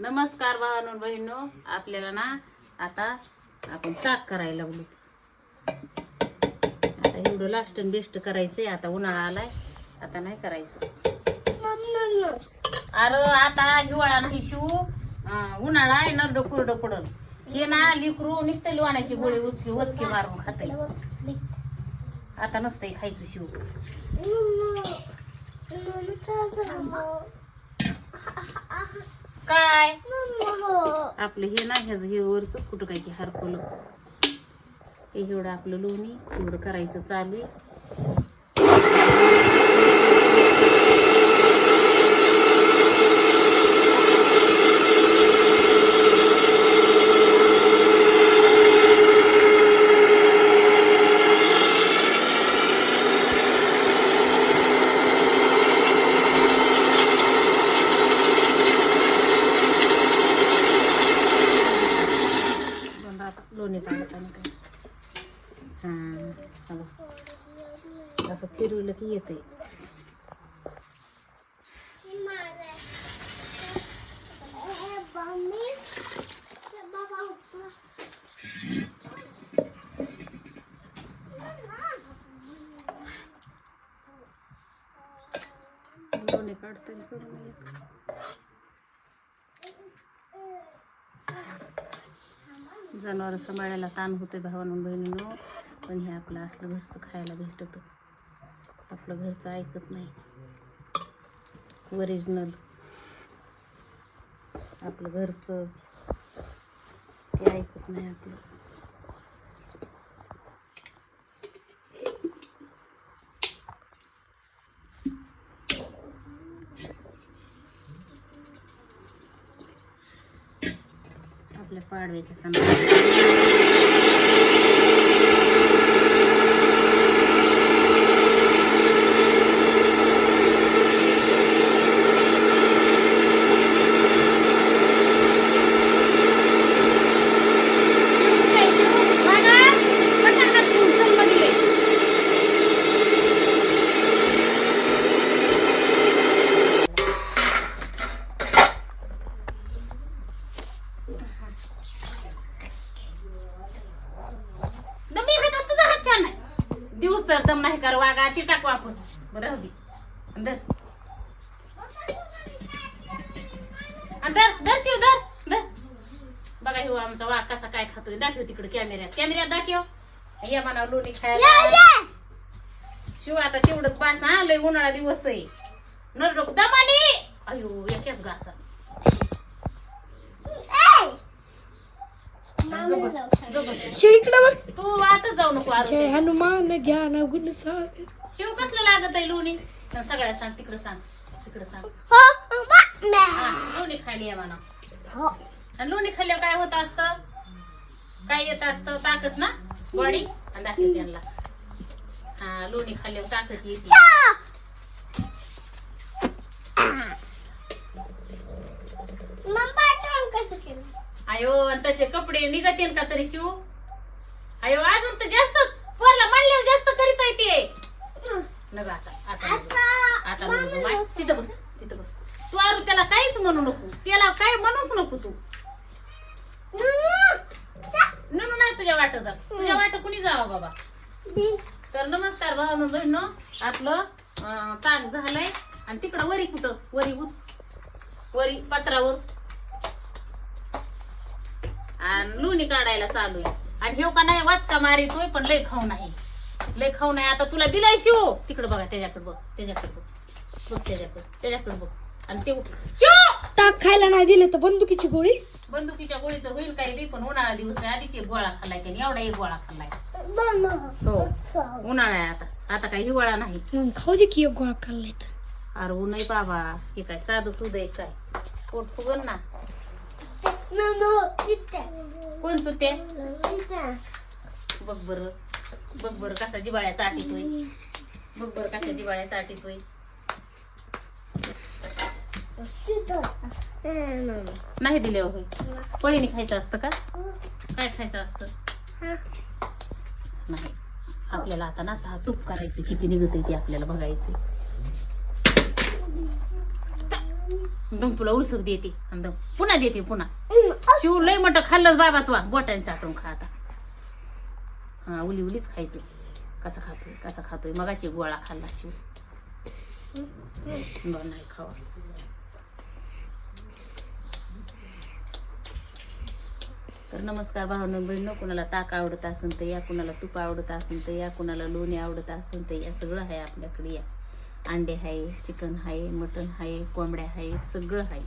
नमस्कार भावांनो बहिणो, आपल्याला ना आता आपण ताक करायला लागलो. आता एवढं लास्टन बेस्ट करायचंय. आता उन्हाळा आलाय, आता नाही करायचं. अरे आता हिवाळा नाही शिव, उन्हाळा आहे. नरड कुरड पडल हे ना लिकरू नुसते लोण्याची गोळी उचकी वचकी मारून खाते. आता नसतंय खायचं शिव. काय आपलं हे ना ह्याच हे वरच कुठं काय की हरपलं. हे एवढं आपलं लोणी एवढं करायचं चालू आहे. लोणी काढत आणि हा असं फिरवलं की येते. लोणी काढते जनावर सांभाळायला ताण होते भावांनो बहिणींनो. पण हे आपलं असलं घरचं खायला भेटत. आपलं घरचं ऐकत नाही. ओरिजिनल आपलं घरचं ते ऐकत नाही आपलं. आपल्या पाडव्याच्या सणाला दिवस तर दम नाही कर वागाची टाक वापस. बरं हवी अंदर अंदर दर शिव दर दर. बघा हिव आमचा वाघ कसा काय खातोय. दाखव तिकडे कॅमेऱ्यात दाखव. या म्हणा लोणी खायला शिव. आता तेवढंच बास हा. लय उन्हाळा दिवस आहे. नरडोक दमानी अयो एकच घासा. तू वाटच जाऊ नको. हनुमान ज्ञान गुण सागर. शिव कसलं लागत आहे लोणी. सगळ्यात सांग. तिकडं सांग. लोणी खायला या म्हणा. आणि लोणी खाल्ल्यावर काय होत असतं. काय येत असतं. ताकद ना बॉडी. आणि दाखव त्यांना. हा लोणी खाल्ल्यावर ताकद येते. आयो आणि तसे कपडे निघतील का तरी शिव. आयो अजून तर जास्त वरला म्हणल्यावर जास्त करीत आहे ते. नग आता तिथं बस. तू आरू त्याला काहीच म्हणू नको. त्याला काय म्हणूच नको तू. ननू नाही तुझ्या वाट जा. तुझ्या वाट कुणी जावा बाबा. तर नमस्कार भावांनो बहिणो. आपलं ताक झालंय. आणि तिकडं वरी कुठं वरी पत्रावर आणि लोणी काढायला चालू आहे. आणि हे का नाही वाचका मारितोय. पण लय खाऊ नाही. आता तुला दिलाय शिव. तिकडे बघा त्याच्याकडे बघ. त्याच्याकडे बघ. आणि ते शिव ताक खायला नाही दिले तर बंदुकीची गोळी. बंदुकीच्या गोळीचं होईल काही बी. पण उन्हाळा दिवस आहे. आधीच एक गोळा खाल्लाय त्याने. एवढा एक गोळा खाल्लाय. हो उन्हाळा आहे आता काही हिवाळा नाही. खाऊ दे की एक गोळा खाल्लाय तर. अरे नाही बाबा. हे काय साधं सुध आहे काय. पोट फुगल ना. कोण सुट्या बघ बर कसा जिबाळ्याचा आटीतोय. नाही दिले होय. पळीने खायचं असतं का. काय खायचं असतं. नाही आपल्याला आता ना आता तूप करायचं. किती निघत आहे ते आपल्याला बघायचं. दम तुला उलसक देते आणि दम पुन्हा देते पुन्हा. शिव लय मोठं खाल्लंच बाबा तू बोटाने चाटून खा आता. हा उली उलीच खायचं. कसा खातोय मगाची गोळा खाल्ला शिव. बरं नाही खावा. तर नमस्कार भावना बहिणीनं, कुणाला ताक आवडत असेल तर या, कुणाला तूप आवडत असेल तर या, कुणाला लोणी आवडत असेल तर या. सगळं आहे आपल्याकडे या. अंडे आहे, चिकन आहे, मटण आहे, कोंबड्या आहे, सगळं आहे.